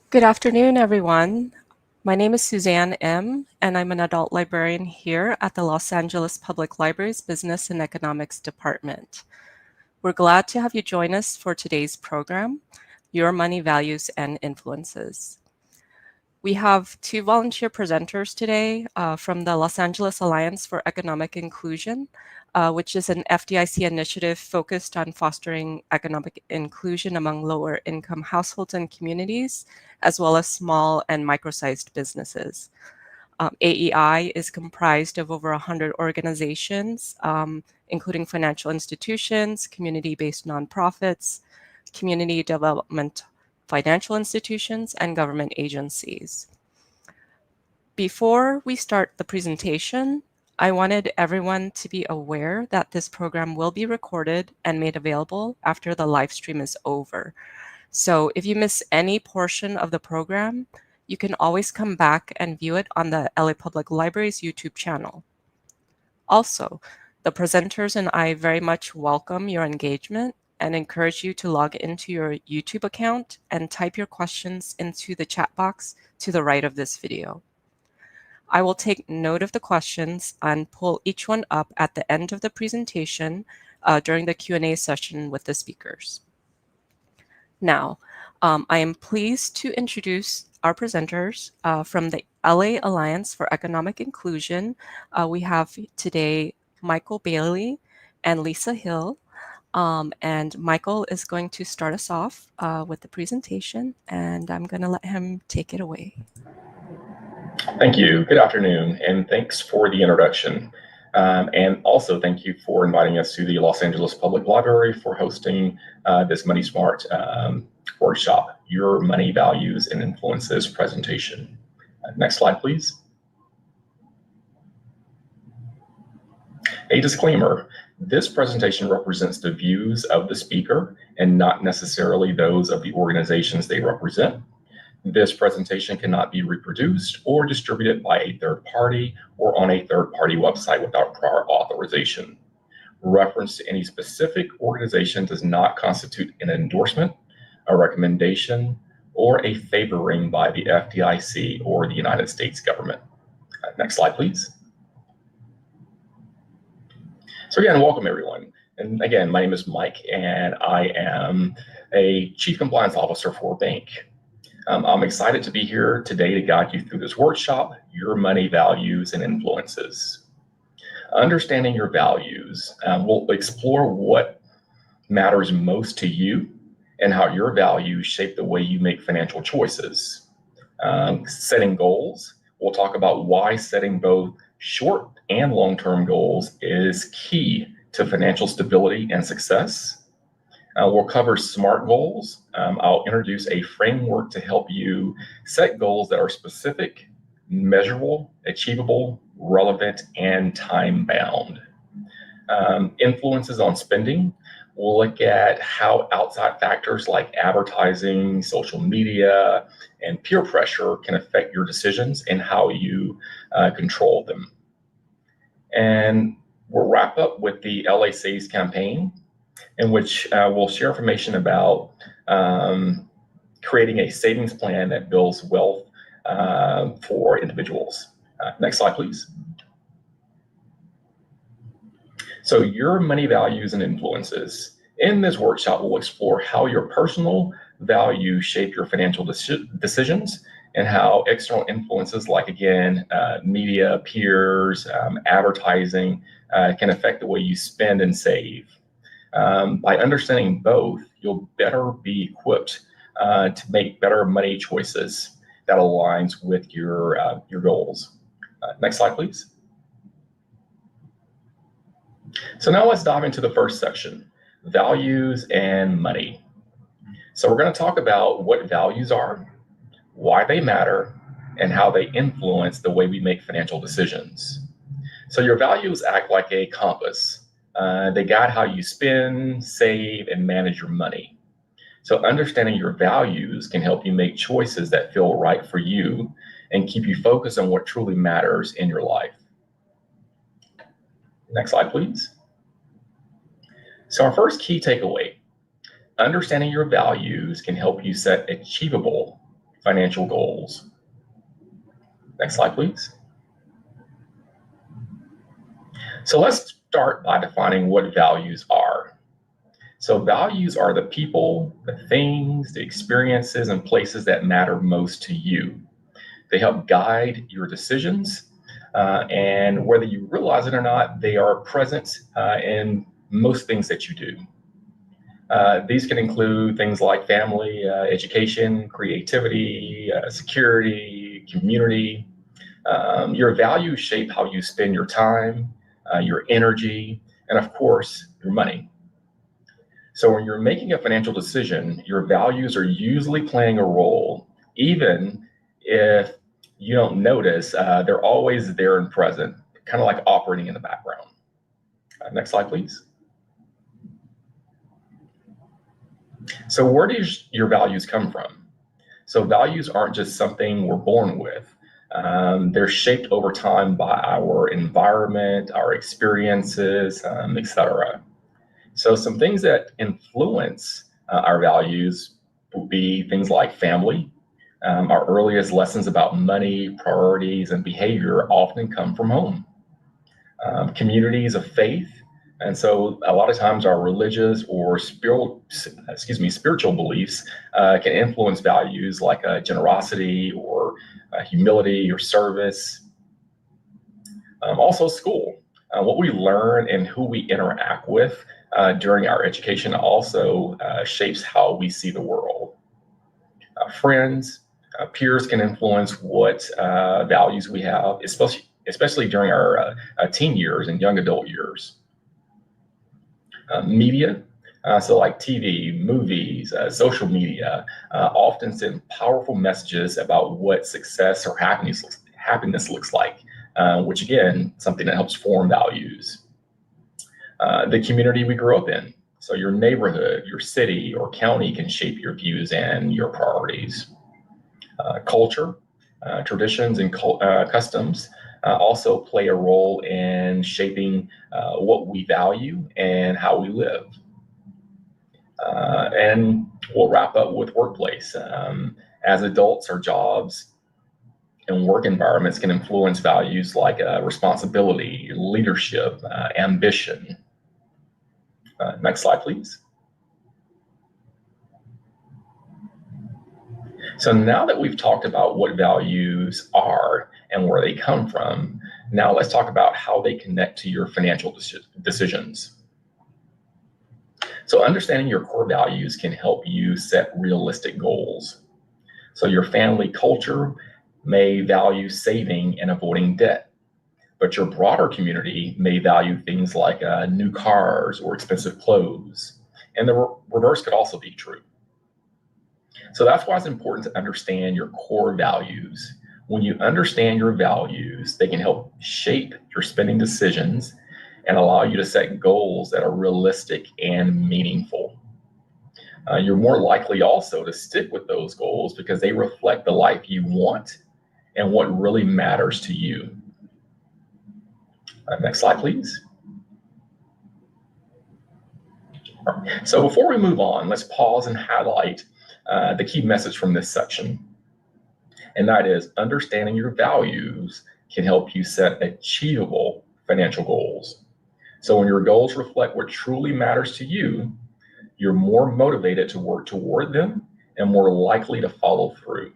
Good afternoon, everyone. My name is Suzanne M., and I'm an adult librarian here at the Los Angeles Public Library's Business and Economics Department. We're glad to have you join us for today's program, Your Money, Values, and Influences. We have two volunteer presenters today from the Los Angeles Alliance for Economic Inclusion, which is an FDIC initiative focused on fostering economic inclusion among lower income households and communities, as well as small and micro-sized businesses. AEI is comprised of over 100 organizations, including financial institutions, community-based nonprofits, community development financial institutions, and government agencies. Before we start the presentation, I wanted everyone to be aware that this program will be recorded and made available after the live stream is over. So if you miss any portion of the program, you can always come back and view it on the LA Public Library's YouTube channel. Also, the presenters and I very much welcome your engagement and encourage you to log into your YouTube account and type your questions into the chat box to the right of this video. I will take note of the questions and pull each one up at the end of the presentation during the Q&A session with the speakers. Now, I am pleased to introduce our presenters from the LA Alliance for Economic Inclusion. We have today Michael Bailey and Lisa Hill. And Michael is going to start us off with the presentation, and I'm going to let him take it away. Thank you. Good afternoon, and thanks for the introduction. And also thank you for inviting us to the Los Angeles Public Library for hosting this Money Smart workshop, Your Money, Values, and Influences presentation. Next slide, please. A disclaimer: this presentation represents the views of the speaker and not necessarily those of the organizations they represent. This presentation cannot be reproduced or distributed by a third party or on a third party website without prior authorization. Reference to any specific organization does not constitute an endorsement, a recommendation, or a favoring by the FDIC or the United States government. Next slide, please. So again, welcome everyone. And again, my name is Mike, and I am a Chief Compliance Officer for a bank. I'm excited to be here today to guide you through this workshop, Your Money, Values, and Influences. Understanding your values, we'll explore what matters most to you and how your values shape the way you make financial choices. Setting goals, we'll talk about why setting both short and long-term goals is key to financial stability and success. We'll cover SMART goals. I'll introduce a framework to help you set goals that are specific, measurable, achievable, relevant, and time-bound. Influences on spending. We'll look at how outside factors like advertising, social media, and peer pressure can affect your decisions and how you control them. And we'll wrap up with the LA Saves campaign, in which we'll share information about creating a savings plan that builds wealth for individuals. Next slide, please. So your money, values, and influences. In this workshop, we'll explore how your personal values shape your financial decisions and how external influences like, again, media, peers, advertising can affect the way you spend and save. By understanding both, you'll better be equipped to make better money choices that aligns with your goals. Next slide, please. So now let's dive into the first section, values and money. So we're going to talk about what values are, why they matter, and how they influence the way we make financial decisions. So your values act like a compass. They guide how you spend, save, and manage your money. So understanding your values can help you make choices that feel right for you and keep you focused on what truly matters in your life. Next slide, please. So our first key takeaway, understanding your values can help you set achievable financial goals. Next slide, please. So let's start by defining what values are. So values are the people, the things, the experiences, and places that matter most to you. They help guide your decisions, and whether you realize it or not, they are present in most things that you do. These can include things like family, education, creativity, security, community. Your values shape how you spend your time, your energy, and of course, your money. So when you're making a financial decision, your values are usually playing a role, even if you don't notice. They're always there and present, kind of like operating in the background. Next slide, please. So where do your values come from? So values aren't just something we're born with. They're shaped over time by our environment, our experiences, etc. So some things that influence our values would be things like family. Our earliest lessons about money, priorities, and behavior often come from home. Communities of faith. And so a lot of times our religious or spiritual beliefs can influence values like generosity or humility or service. Also school. What we learn and who we interact with during our education also shapes how we see the world. Friends, peers can influence what values we have, especially during our teen years and young adult years. Media, so like TV, movies, social media, often send powerful messages about what success or happiness looks like, which again, something that helps form values. The community we grew up in, so your neighborhood, your city or county can shape your views and your priorities. Culture, traditions, and customs also play a role in shaping what we value and how we live. And we'll wrap up with workplace. As adults, our jobs and work environments can influence values like responsibility, leadership, ambition. Next slide, please. So now that we've talked about what values are and where they come from, now let's talk about how they connect to your financial decisions. So understanding your core values can help you set realistic goals. So your family culture may value saving and avoiding debt, but your broader community may value things like new cars or expensive clothes. And the reverse could also be true. So that's why it's important to understand your core values. When you understand your values, they can help shape your spending decisions and allow you to set goals that are realistic and meaningful. You're more likely also to stick with those goals because they reflect the life you want and what really matters to you. Next slide, please. All right. So before we move on, let's pause and highlight the key message from this section. And that is understanding your values can help you set achievable financial goals. So when your goals reflect what truly matters to you, you're more motivated to work toward them and more likely to follow through.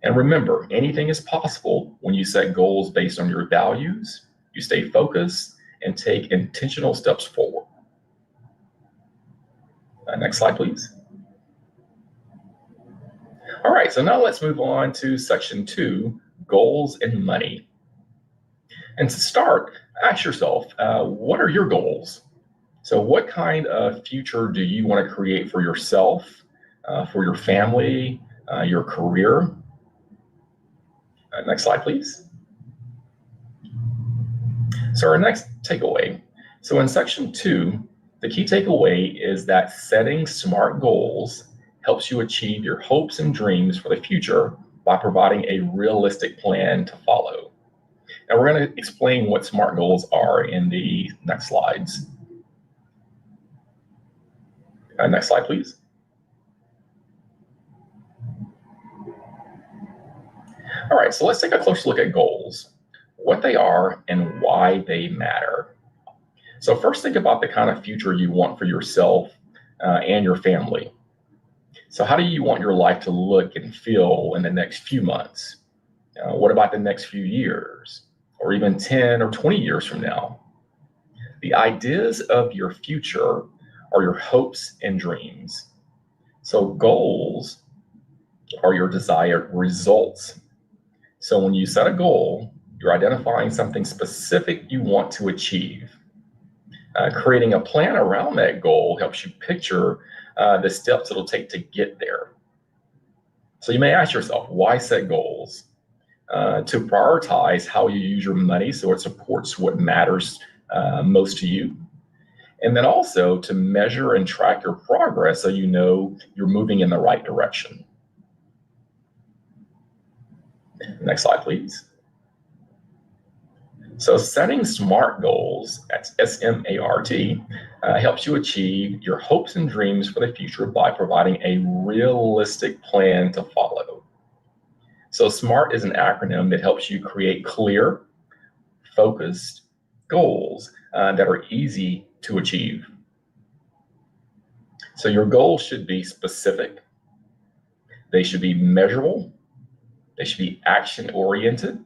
And remember, anything is possible when you set goals based on your values, you stay focused, and take intentional steps forward. Next slide, please. All right, so now let's move on to section 2, goals and money. And to start, ask yourself, what are your goals? So what kind of future do you want to create for yourself, for your family, your career? Next slide, please. So our next takeaway. So in section 2, the key takeaway is that setting SMART goals helps you achieve your hopes and dreams for the future by providing a realistic plan to follow. And we're going to explain what SMART goals are in the next slides. Next slide, please. All right, so let's take a closer look at goals, what they are and why they matter. So first, think about the kind of future you want for yourself and your family. So how do you want your life to look and feel in the next few months? What about the next few years, or even 10 or 20 years from now? The ideas of your future are your hopes and dreams. So goals are your desired results. So when you set a goal, you're identifying something specific you want to achieve. Creating a plan around that goal helps you picture the steps it'll take to get there. So you may ask yourself, why set goals? To prioritize how you use your money so it supports what matters most to you. And then also to measure and track your progress so you know you're moving in the right direction. Next slide, please. So setting SMART goals, that's S-M-A-R-T, helps you achieve your hopes and dreams for the future by providing a realistic plan to follow. So SMART is an acronym that helps you create clear, focused goals that are easy to achieve. So your goals should be specific, they should be measurable, they should be action-oriented,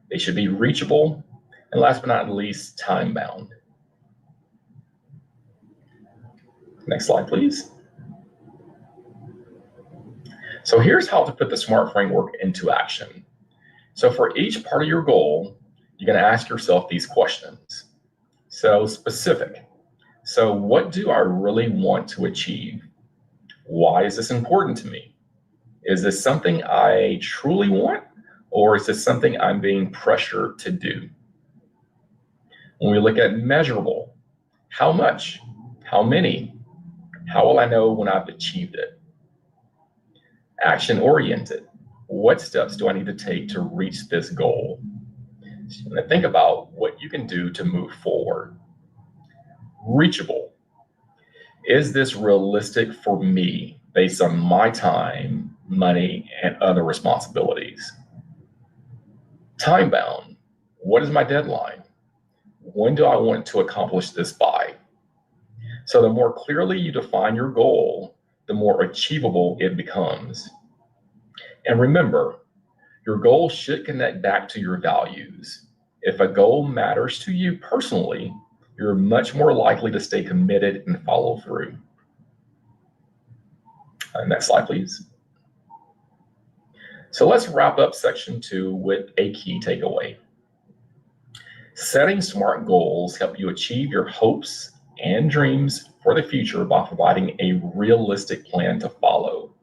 they should be reachable, and last but not least, time-bound. Next slide, please. So here's how to put the SMART framework into action. So for each part of your goal, you're going to ask yourself these questions. So specific. So what do I really want to achieve? Why is this important to me? Is this something I truly want, or is this something I'm being pressured to do? When we look at measurable, how much? How many? How will I know when I've achieved it? Action-oriented. What steps do I need to take to reach this goal? And think about what you can do to move forward. Reachable. Is this realistic for me based on my time, money, and other responsibilities? Time-bound. What is my deadline? When do I want to accomplish this by? So the more clearly you define your goal, the more achievable it becomes. And remember, your goal should connect back to your values. If a goal matters to you personally, you're much more likely to stay committed and follow through. Next slide, please. So let's wrap up section 2 with a key takeaway. Setting SMART goals help you achieve your hopes and dreams for the future by providing a realistic plan to follow.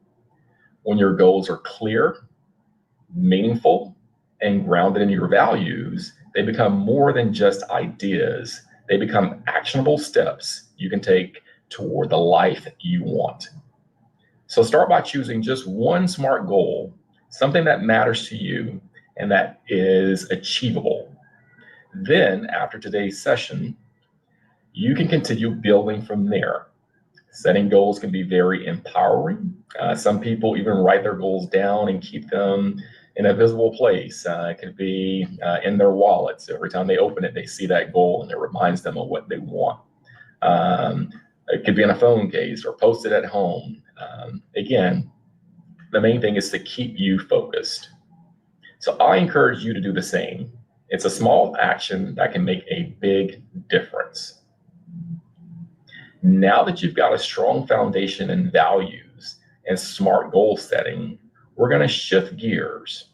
When your goals are clear, meaningful, and grounded in your values, they become more than just ideas. They become actionable steps you can take toward the life you want. So start by choosing just one SMART goal, something that matters to you and that is achievable. Then, after today's session, you can continue building from there. Setting goals can be very empowering. Some people even write their goals down and keep them in a visible place. It could be in their wallets. Every time they open it, they see that goal and it reminds them of what they want. It could be in a phone case or posted at home. Again, the main thing is to keep you focused. So I encourage you to do the same. It's a small action that can make a big difference. Now that you've got a strong foundation in values and SMART goal setting, we're going to shift gears.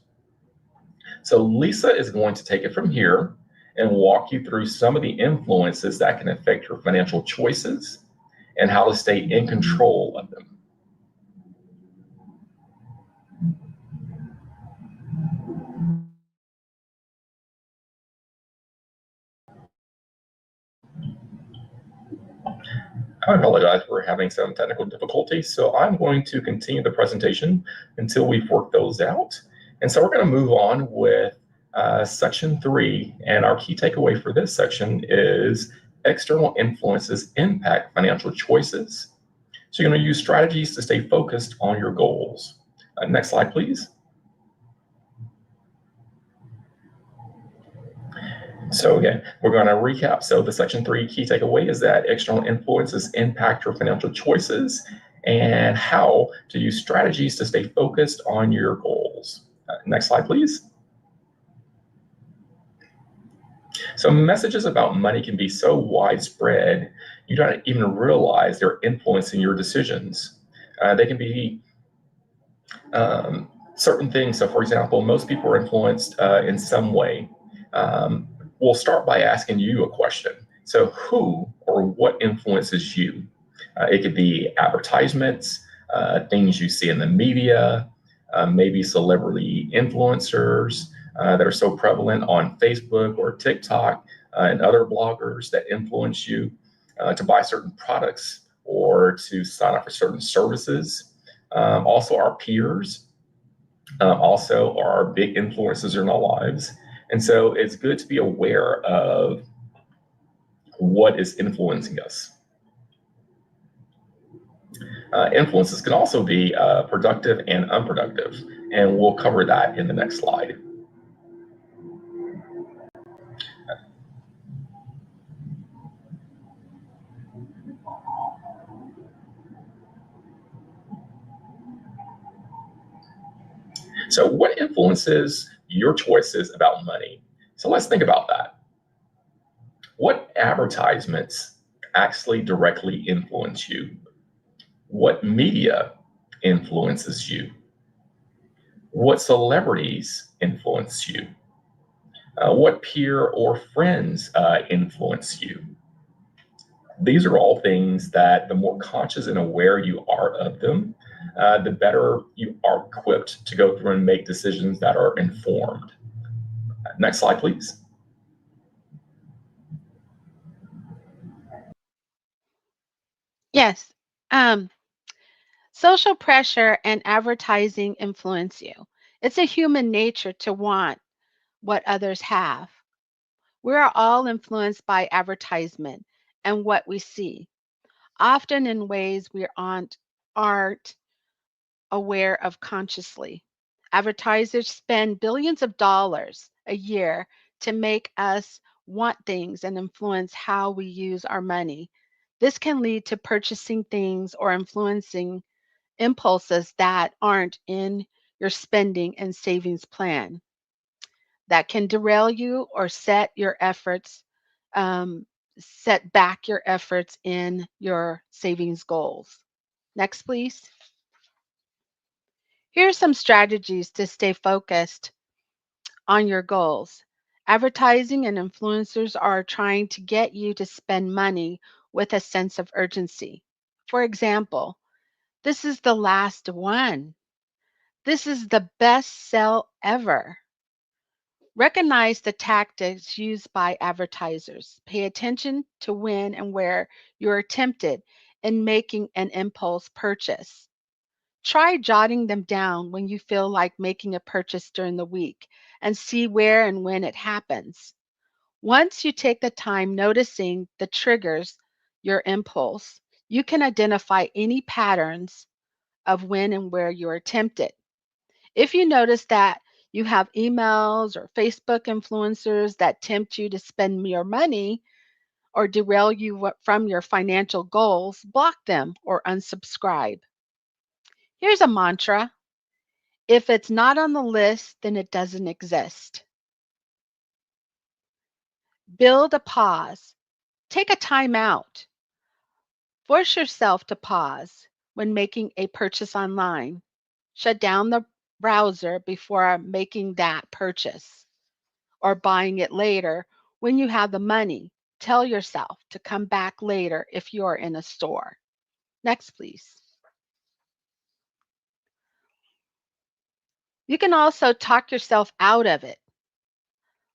So Lisa is going to take it from here and walk you through some of the influences that can affect your financial choices and how to stay in control of them. I apologize, we're having some technical difficulties, so I'm going to continue the presentation until we've worked those out. And so we're going to move on with section 3, and our key takeaway for this section is external influences impact financial choices. So you're going to use strategies to stay focused on your goals. Next slide, please. So again, we're going to recap. So the section 3 key takeaway is that external influences impact your financial choices and how to use strategies to stay focused on your goals. Next slide, please. So messages about money can be so widespread, you don't even realize they're influencing your decisions. They can be certain things. So for example, most people are influenced in some way. We'll start by asking you a question. So who or what influences you? It could be advertisements, things you see in the media, maybe celebrity influencers that are so prevalent on Facebook or TikTok and other bloggers that influence you to buy certain products or to sign up for certain services. Also, our peers also are big influences in our lives. And so it's good to be aware of what is influencing us. Influences can also be productive and unproductive, and we'll cover that in the next slide. So what influences your choices about money? So let's think about that. What advertisements actually directly influence you? What media influences you? What celebrities influence you? What peer or friends influence you? These are all things that the more conscious and aware you are of them, the better you are equipped to go through and make decisions that are informed. Next slide, please. Yes. Social pressure and advertising influence you. It's a human nature to want what others have. We are all influenced by advertisement and what we see, often in ways we aren't aware of consciously. Advertisers spend billions of dollars a year to make us want things and influence how we use our money. This can lead to purchasing things or influencing impulses that aren't in your spending and savings plan that can derail you or set back your efforts in your savings goals. Next, please. Here are some strategies to stay focused on your goals. Advertising and influencers are trying to get you to spend money with a sense of urgency. For example, this is the last one. This is the best sell ever. Recognize the tactics used by advertisers. Pay attention to when and where you are tempted in making an impulse purchase. Try jotting them down when you feel like making a purchase during the week and see where and when it happens. Once you take the time noticing the triggers your impulse, you can identify any patterns of when and where you are tempted. If you notice that you have emails or Facebook influencers that tempt you to spend your money or derail you from your financial goals, block them or unsubscribe. Here's a mantra: if it's not on the list, then it doesn't exist. Build a pause. Take a time out. Force yourself to pause when making a purchase online. Shut down the browser before making that purchase or buying it later when you have the money. Tell yourself to come back later if you're in a store. Next, please. You can also talk yourself out of it.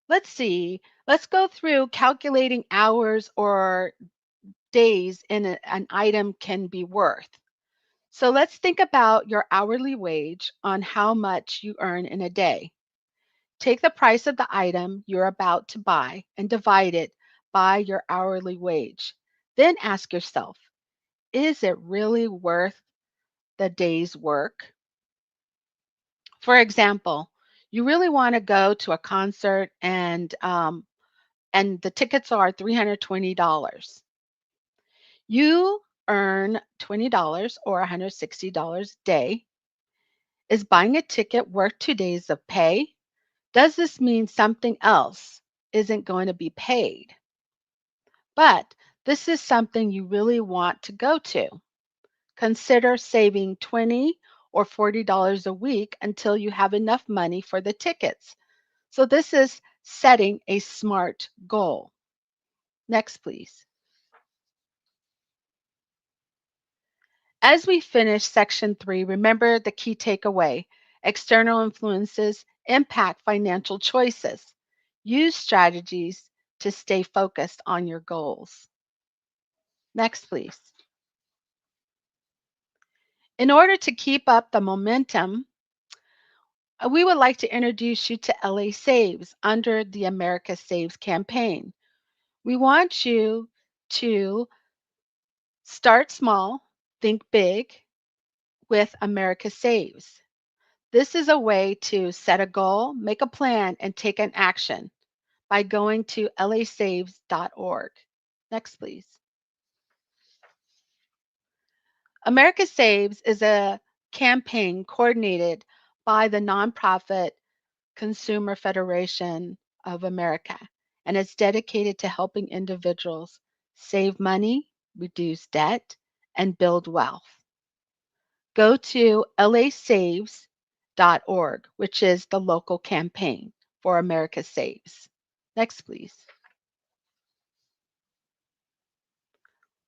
Let's see. Let's go through calculating hours or days an item can be worth. So let's think about your hourly wage on how much you earn in a day. Take the price of the item you're about to buy and divide it by your hourly wage. Then ask yourself, is it really worth the day's work? For example, you really want to go to a concert and and the tickets are $320. You earn $20 or $160 a day. Is buying a ticket worth 2 days of pay? Does this mean something else isn't going to be paid? But this is something you really want to go to. Consider saving $20 or $40 a week until you have enough money for the tickets. So this is setting a SMART goal. Next, please. As we finish section 3, remember the key takeaway. External influences impact financial choices. Use strategies to stay focused on your goals. Next, please. In order to keep up the momentum, we would like to introduce you to LA Saves under the America Saves campaign. We want you to start small, think big with America Saves. This is a way to set a goal, make a plan, and take an action by going to lasaves.org. Next, please. America Saves is a campaign coordinated by the nonprofit Consumer Federation of America, and it's dedicated to helping individuals save money, reduce debt, and build wealth. Go to lasaves.org, which is the local campaign for America Saves. Next, please.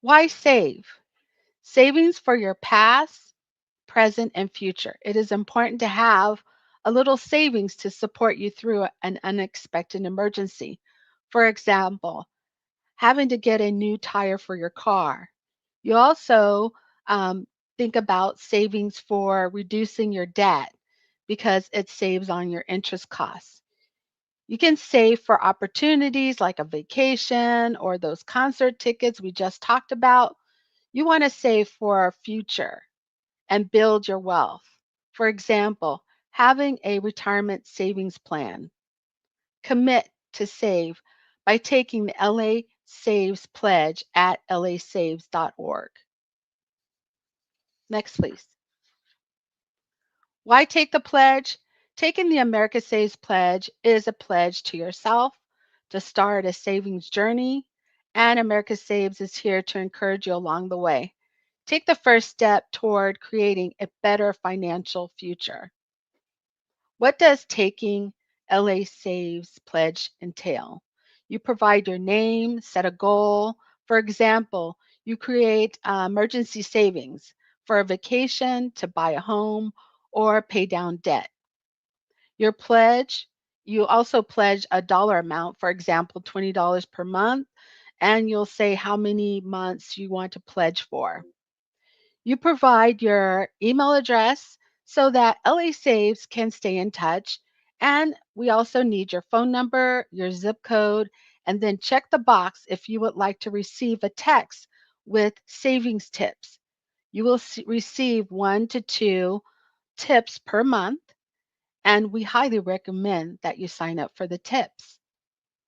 Why save? Savings for your past, present, and future. It is important to have a little savings to support you through an unexpected emergency. For example, having to get a new tire for your car. You also think about savings for reducing your debt because it saves on your interest costs. You can save for opportunities like a vacation or those concert tickets we just talked about. You want to save for our future and build your wealth. For example, having a retirement savings plan. Commit to save by taking the LA Saves pledge at lasaves.org. Next, please. Why take the pledge? Taking the America Saves pledge is a pledge to yourself to start a savings journey, and America Saves is here to encourage you along the way. Take the first step toward creating a better financial future. What does taking LA Saves pledge entail? You provide your name, set a goal. For example, you create emergency savings for a vacation, to buy a home, or pay down debt. Your pledge, you also pledge a dollar amount, for example, $20 per month, and you'll say how many months you want to pledge for. You provide your email address so that LA Saves can stay in touch. And we also need your phone number, your zip code, and then check the box if you would like to receive a text with savings tips. You will receive 1 to 2 tips per month, and we highly recommend that you sign up for the tips.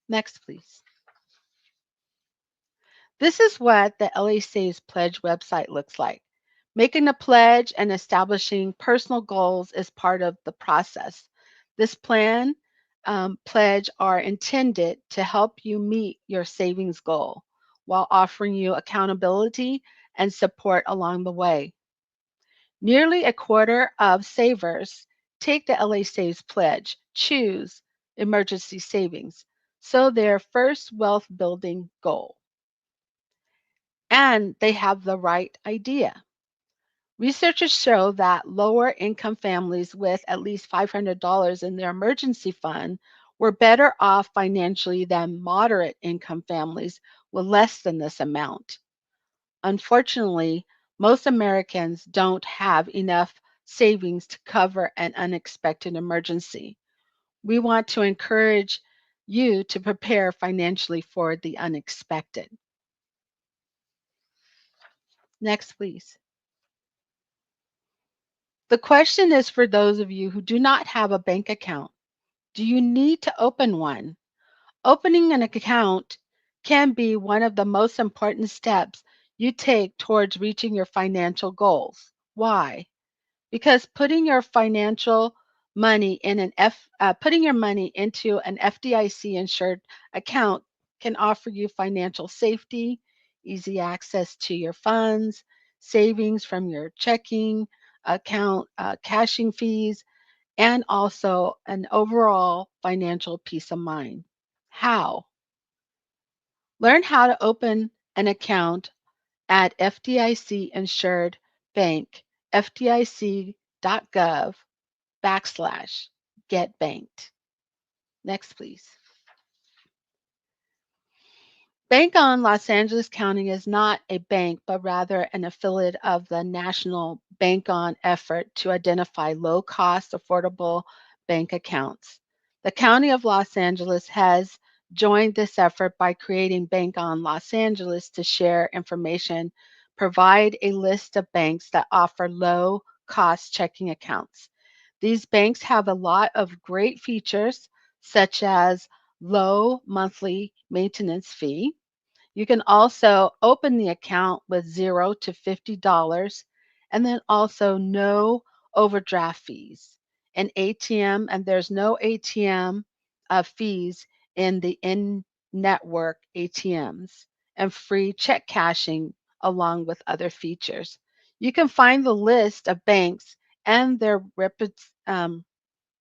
Next, please. This is what the LA Saves Pledge website looks like. Making a pledge and establishing personal goals is part of the process. This plan pledge are intended to help you meet your savings goal while offering you accountability and support along the way. Nearly a quarter of savers take the LA Saves pledge, choose emergency savings, so their first wealth building goal. And they have the right idea. Researchers show that lower income families with at least $500 in their emergency fund were better off financially than moderate income families with less than this amount. Unfortunately, most Americans don't have enough savings to cover an unexpected emergency. We want to encourage you to prepare financially for the unexpected. Next, please. The question is for those of you who do not have a bank account. Do you need to open one? Opening an account can be one of the most important steps you take towards reaching your financial goals. Why? Because putting your money into an FDIC insured account can offer you financial safety, easy access to your funds, savings from your checking account, cashing fees, and also an overall financial peace of mind. How? Learn how to open an account at FDIC insured bank, fdic.gov/get banked. Next, please. Bank on Los Angeles County is not a bank, but rather an affiliate of the national Bank On effort to identify low cost, affordable bank accounts. The County of Los Angeles has joined this effort by creating Bank On Los Angeles to share information, provide a list of banks that offer low cost checking accounts. These banks have a lot of great features, such as low monthly maintenance fee. You can also open the account with $0 to $50 and then also no overdraft fees. And there's no ATM fees in the in network ATMs and free check cashing along with other features. You can find the list of banks and their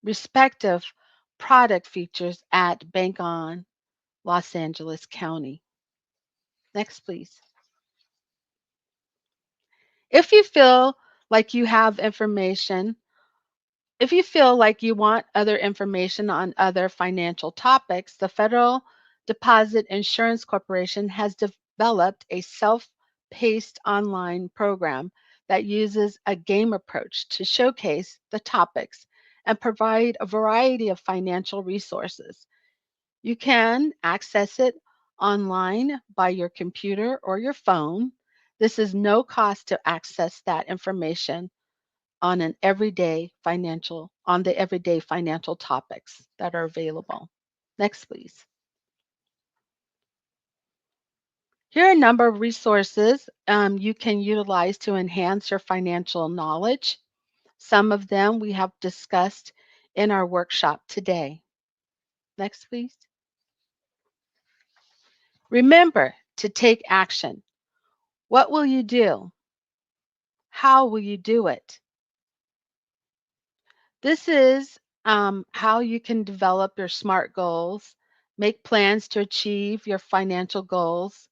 respective product features at Bank On Los Angeles County. Next, please. If you feel like you have information, if you feel like you want other information on other financial topics, the Federal Deposit Insurance Corporation has developed a self-paced online program that uses a game approach to showcase the topics and provide a variety of financial resources. You can access it online by your computer or your phone. This is no cost to access that information on the everyday financial topics that are available. Next, please. Here are a number of resources you can utilize to enhance your financial knowledge. Some of them we have discussed in our workshop today. Next, please. Remember to take action. What will you do? How will you do it? This is how you can develop your SMART goals, make plans to achieve your financial goals,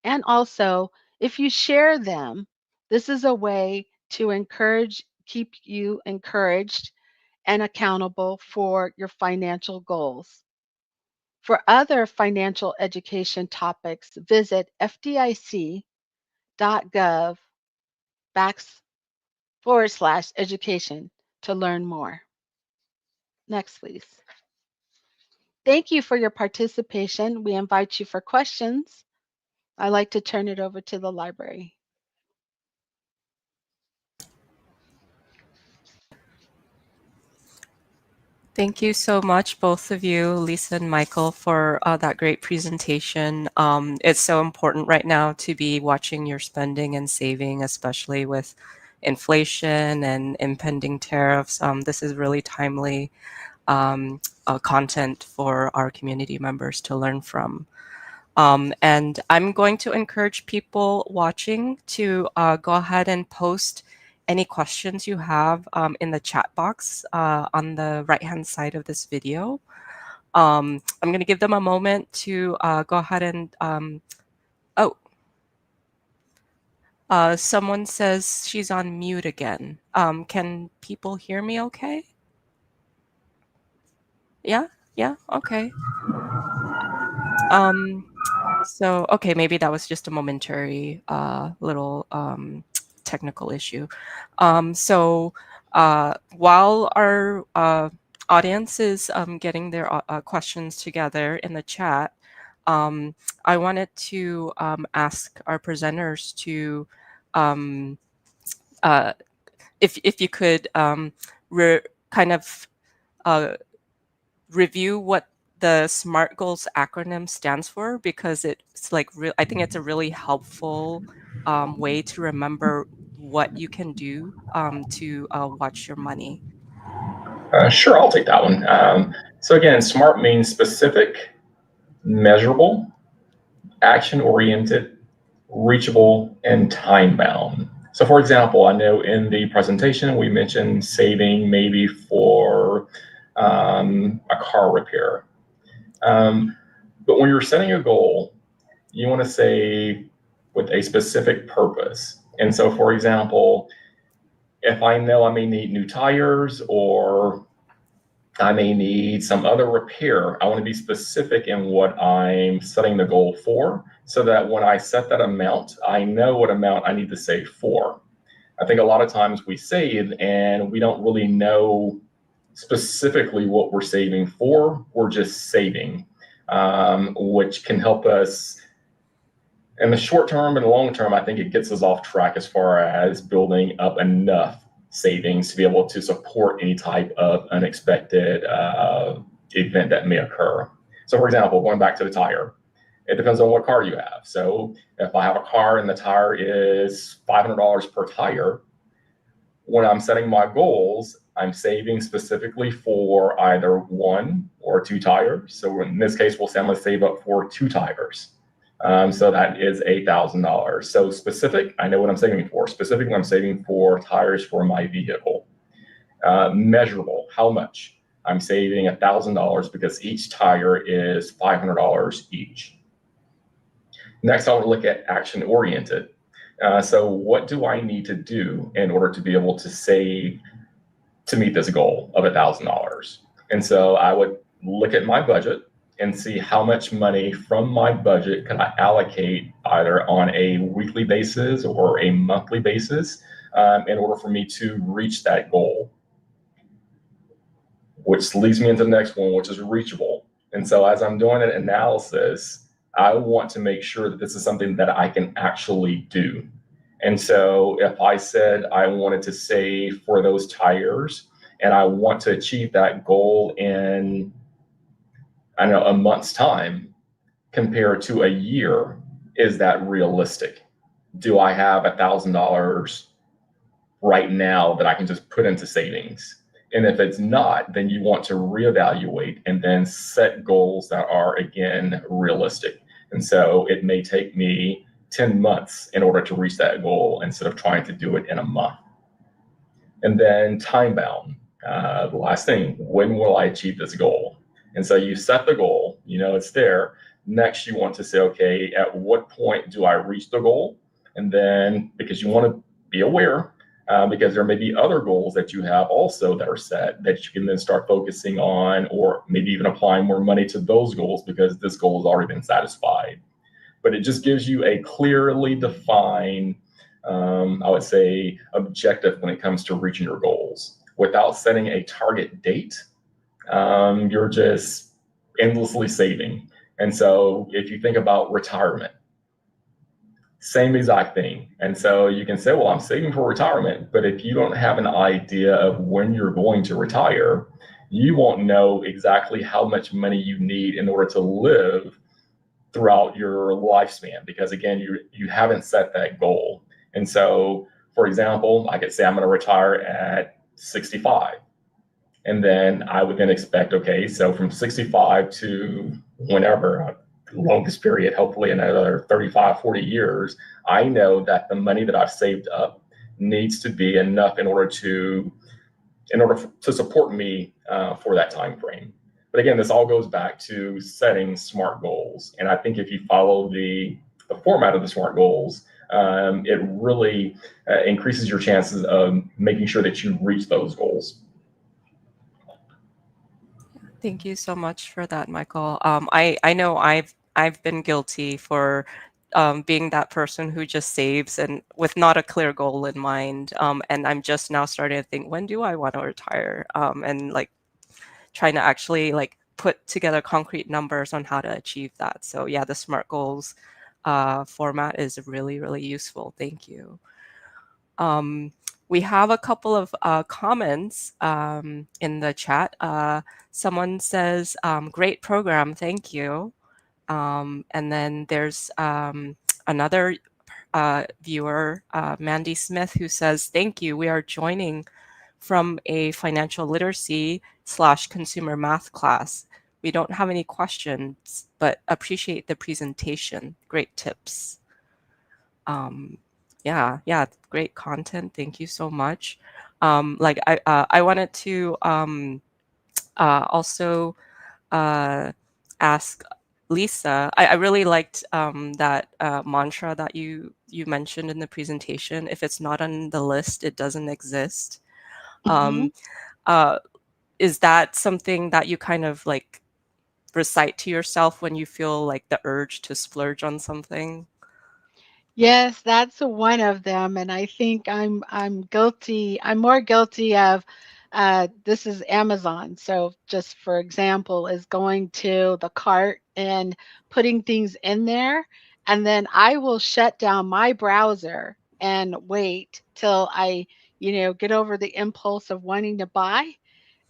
and also, if you share them, this is a way to keep you encouraged and accountable for your financial goals. For other financial education topics, visit fdic.gov/education to learn more. Next, please. Thank you for your participation. We invite you for questions. I'd like to turn it over to the library. Thank you so much, both of you, Lisa and Michael, for that great presentation. It's so important right now to be watching your spending and saving, especially with inflation and impending tariffs. This is really timely content for our community members to learn from. And I'm going to encourage people watching to go ahead and post any questions you have in the chat box on the right-hand side of this video. I'm going to give them a moment to go ahead and, someone says she's on mute again. Can people hear me okay? Yeah, okay. So, okay, maybe that was just a momentary little technical issue. So while our audience is getting their questions together in the chat, I wanted to ask our presenters to, if you could kind of review what the SMART goals acronym stands for, because it's like I think it's a really helpful way to remember what you can do to watch your money. Sure, I'll take that one. So again, SMART means specific, measurable, action-oriented, reachable, and time-bound. So for example, I know in the presentation we mentioned saving maybe for a car repair. But when you're setting a goal, you want to save with a specific purpose. And so for example, if I know I may need new tires or I may need some other repair, I want to be specific in what I'm setting the goal for, so that when I set that amount, I know what amount I need to save for. I think a lot of times we save and we don't really know specifically what we're saving for. We're just saving, which can help us in the short term and long term. I think it gets us off track as far as building up enough savings to be able to support any type of unexpected event that may occur. So for example, going back to the tire, it depends on what car you have. So if I have a car and the tire is $500 per tire, when I'm setting my goals, I'm saving specifically for either 1 or 2 tires. So in this case, we'll say I'm going to save up for 2 tires. So that is $8,000. So specific, I know what I'm saving for. Specific, I'm saving for tires for my vehicle. Measurable, how much? I'm saving $1,000 because each tire is $500 each. Next, I want to look at action-oriented. So what do I need to do in order to be able to save to meet this goal of $1,000? And so I would look at my budget and see how much money from my budget can I allocate either on a weekly basis or a monthly basis in order for me to reach that goal. Which leads me into the next one, which is reachable. And so as I'm doing an analysis, I want to make sure that this is something that I can actually do. And so if I said I wanted to save for those tires and I want to achieve that goal in, I don't know, a month's time compared to a year, is that realistic? Do I have $1,000 right now that I can just put into savings? And if it's not, then you want to reevaluate and then set goals that are, again, realistic. And so it may take me 10 months in order to reach that goal instead of trying to do it in a month. And then time bound, the last thing, when will I achieve this goal? And so you set the goal, you know it's there. Next, you want to say, okay, at what point do I reach the goal? And then, because you want to be aware, because there may be other goals that you have also that are set that you can then start focusing on, or maybe even applying more money to those goals because this goal has already been satisfied. But it just gives you a clearly defined, I would say, objective when it comes to reaching your goals. Without setting a target date, you're just endlessly saving. And so if you think about retirement, same exact thing. And so you can say, well, I'm saving for retirement, but if you don't have an idea of when you're going to retire, you won't know exactly how much money you need in order to live throughout your lifespan, because again, you haven't set that goal. And so, for example, I could say I'm going to retire at 65. And then I would then expect, okay, so from 65 to whenever, longest period, hopefully another 35, 40 years, I know that the money that I've saved up needs to be enough in order to support me for that time frame. But again, this all goes back to setting SMART goals. And I think if you follow the format of the SMART goals, it really increases your chances of making sure that you reach those goals. Thank you so much for that, Michael. I know I've been guilty for being that person who just saves and with not a clear goal in mind. And I'm just now starting to think, when do I want to retire? And like trying to actually like put together concrete numbers on how to achieve that. So yeah, the SMART goals format is really, really useful. Thank you. We have a couple of comments in the chat. Someone says, great program, thank you. And then there's another viewer, Mandy Smith, who says, thank you. We are joining from a financial literacy / consumer math class. We don't have any questions, but appreciate the presentation. Great tips. Yeah, great content. Thank you so much. Like I wanted to also ask Lisa. I really liked that mantra that you mentioned in the presentation. If it's not on the list, it doesn't exist. Mhm. Uh, is that something that you kind of like recite to yourself when you feel like the urge to splurge on something? Yes, that's one of them, and I think I'm guilty. I'm more guilty of this is Amazon. So just for example, is going to the cart and putting things in there, and then I will shut down my browser and wait till I, get over the impulse of wanting to buy,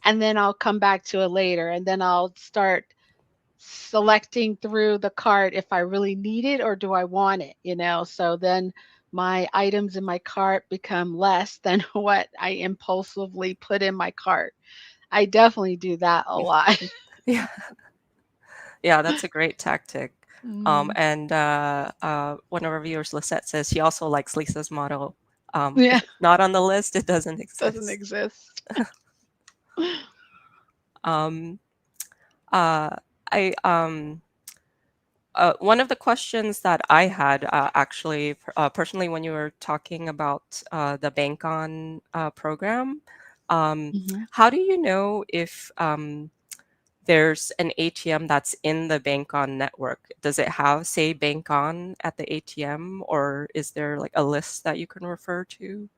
and then I'll come back to it later, and then I'll start selecting through the cart if I really need it or do I want it. So then my items in my cart become less than what I impulsively put in my cart. I definitely do that a lot. Yeah, yeah, that's a great tactic. Mm, And one of our viewers, Lisette, says she also likes Lisa's motto. If yeah, it's not on the list, it doesn't doesn't exist. exist. Um, uh, I One of the questions that I had actually personally when you were talking about the Bank On program, Mhm. how do you know if there's an ATM that's in the Bank On network? Does it have, say, Bank On at the ATM, or is there like a list that you can refer to?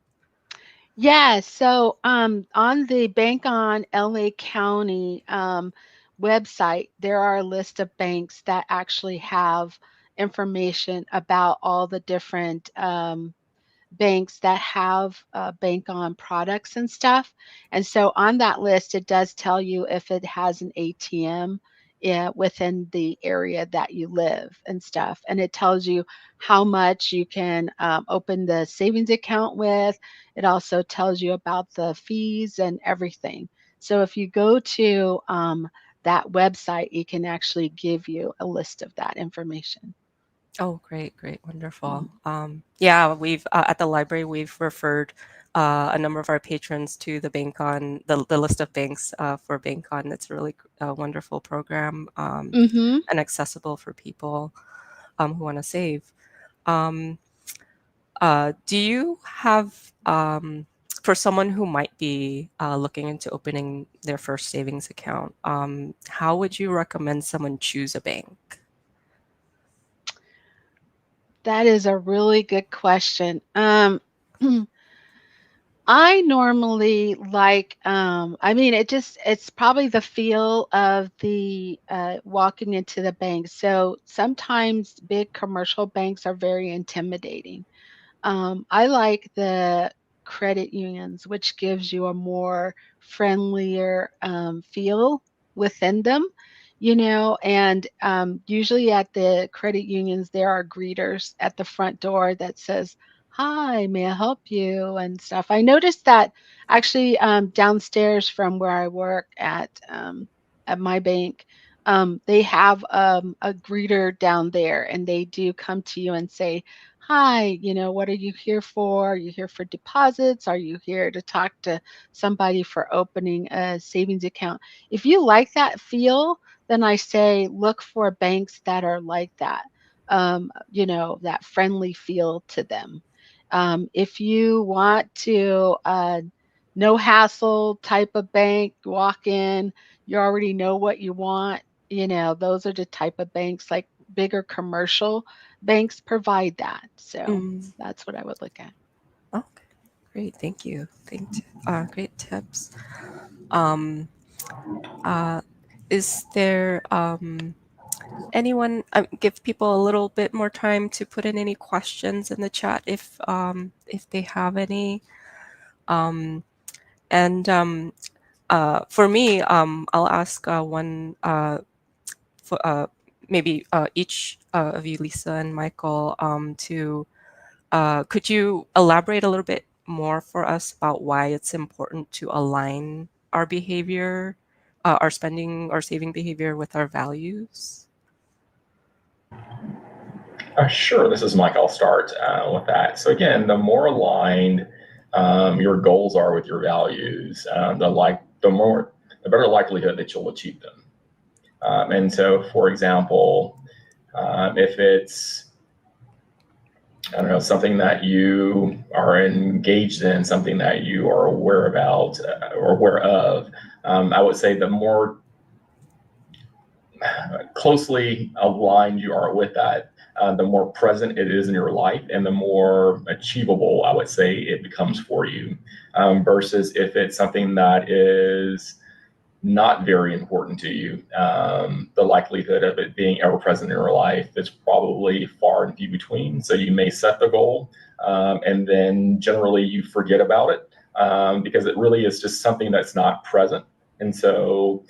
Yeah, so on the Bank on LA County website, there are a list of banks that actually have information about all the different banks that have bank on products and stuff. And so on that list, it does tell you if it has an ATM within the area that you live and stuff. And it tells you how much you can open the savings account with. It also tells you about the fees and everything. So if you go to that website, it can actually give you a list of that information. Oh, great, wonderful. Mhm. Yeah, we've at the library we've referred a number of our patrons to the Bank On the list of banks for Bank On. It's a really wonderful program Mhm. and accessible for people who want to save. Um, do you have for someone who might be looking into opening their first savings account, how would you recommend someone choose a bank? That is a really good question. I normally like, I mean, it's probably the feel of the walking into the bank. So sometimes big commercial banks are very intimidating. I like the credit unions, which gives you a more friendlier feel within them, and usually at the credit unions, there are greeters at the front door that says, "Hi, may I help you?" and stuff. I noticed that actually downstairs from where I work at my bank, they have a greeter down there, and they do come to you and say, "Hi, what are you here for? Are you here for deposits? Are you here to talk to somebody for opening a savings account?" If you like that feel, then I say look for banks that are like that, that friendly feel to them. If you want to, no hassle type of bank, walk in, you already know what you want, those are the type of banks like bigger commercial banks provide that. So Mm. that's what I would look at. Okay, great. Thank you. Great tips. Um, uh, is there anyone give people a little bit more time to put in any questions in the chat if they have any? And for me, I'll ask one, for, maybe each of you, Lisa and Michael, could you elaborate a little bit more for us about why it's important to align our behavior, our spending or saving behavior with our values? Sure, this is Mike. I'll start with that. So again, the more aligned your goals are with your values, the better likelihood that you'll achieve them. And so, for example, if it's, I don't know, something that you are engaged in, something that you are aware about or aware of, I would say the more closely aligned you are with that, the more present it is in your life and the more achievable, I would say, it becomes for you. Versus if it's something that is not very important to you, the likelihood of it being ever present in your life is probably far and few between. So you may set the goal and then generally you forget about it because it really is just something that's not present. And so,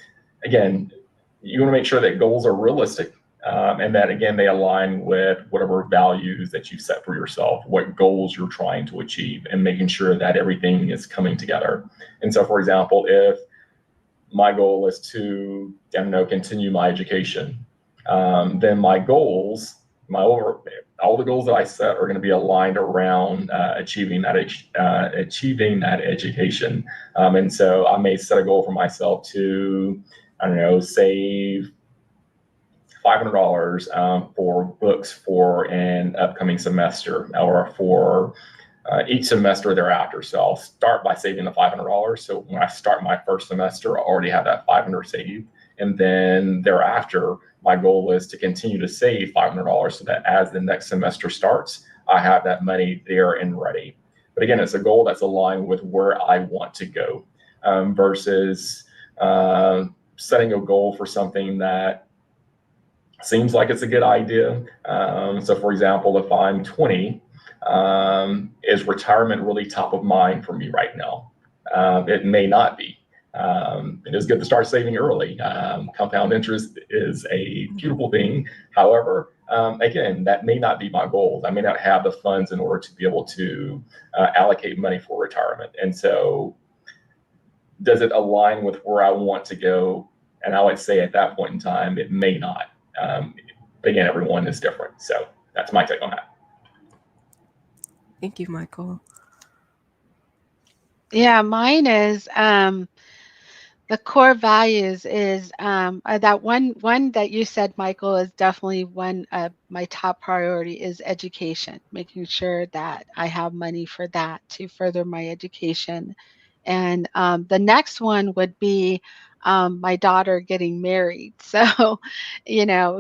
again, you want to make sure that goals are realistic and that, again, they align with whatever values that you set for yourself, what goals you're trying to achieve, and making sure that everything is coming together. And so, for example, if my goal is to, I don't know, continue my education, then my goals, all the goals that I set are going to be aligned around achieving that education. And so I may set a goal for myself to, I don't know, save $500 for books for an upcoming semester or for each semester thereafter. So I'll start by saving the $500. So when I start my first semester, I already have that $500 saved. And then thereafter, my goal is to continue to save $500 so that as the next semester starts, I have that money there and ready. But again, it's a goal that's aligned with where I want to go versus setting a goal for something that seems like it's a good idea. So for example, if I'm 20, is retirement really top of mind for me right now? It may not be. It is good to start saving early. Compound interest is a beautiful thing. However, again, that may not be my goal. I may not have the funds in order to be able to allocate money for retirement. And so does it align with where I want to go? And I would say at that point in time, it may not. But again, everyone is different. So that's my take on that. Thank you, Michael. Yeah, mine is the core values is that one that you said, Michael, is definitely one of my top priority is education, making sure that I have money for that to further my education. And the next one would be my daughter getting married. So,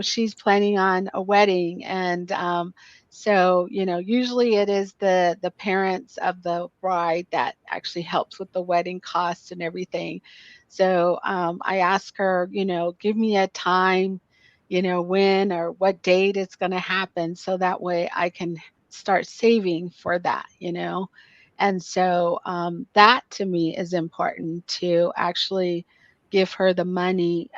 she's planning on a wedding, and so, usually it is the parents of the bride that actually helps with the wedding costs and everything. So I ask her, give me a time, when or what date it's going to happen, so that way I can start saving for that. And so that to me is important to actually give her the money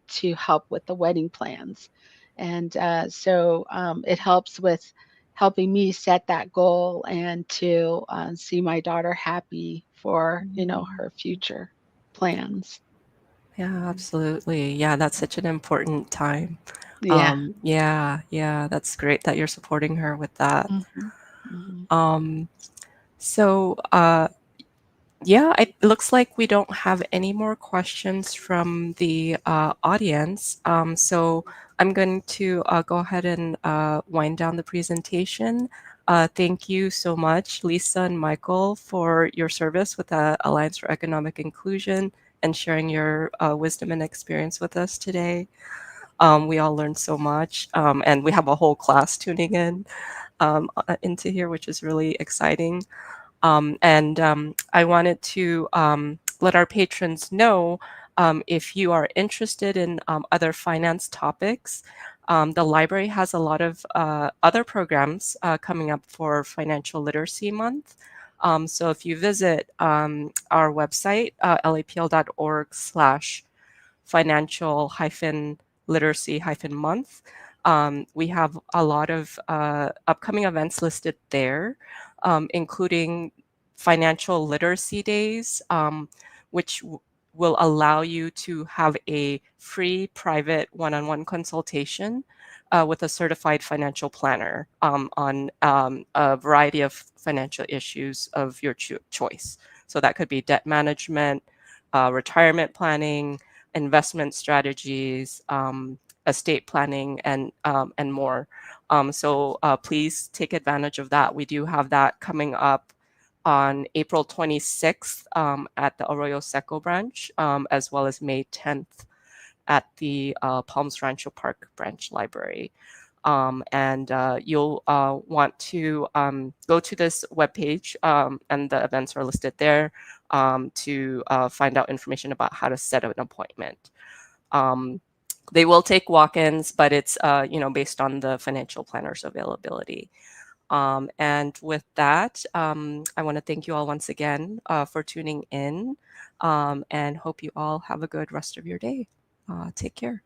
to help with the wedding plans. And so it helps with helping me set that goal and to see my daughter happy for, her future plans. Yeah, absolutely. Yeah, that's such an important time. Yeah. Yeah, that's great that you're supporting her with that. Mhm. Mhm. Um, so, yeah, it looks like we don't have any more questions from the audience. So I'm going to go ahead and wind down the presentation. Thank you so much, Lisa and Michael, for your service with the Alliance for Economic Inclusion and sharing your wisdom and experience with us today. We all learned so much, and we have a whole class tuning in into here, which is really exciting. And I wanted to let our patrons know if you are interested in other finance topics. The library has a lot of other programs coming up for Financial Literacy Month. So if you visit our website, lapl.org/financial-literacy-month, we have a lot of upcoming events listed there, including financial literacy days, which will allow you to have a free private one-on-one consultation with a certified financial planner on a variety of financial issues of your choice. So that could be debt management, retirement planning, investment strategies, estate planning, and more. So please take advantage of that. We do have that coming up on April 26th at the Arroyo Seco branch, as well as May 10th at the Palms Rancho Park branch library. And you'll want to go to this webpage, and the events are listed there to find out information about how to set an appointment. They will take walk-ins, but it's based on the financial planner's availability. And with that, I want to thank you all once again for tuning in, and hope you all have a good rest of your day. Take care.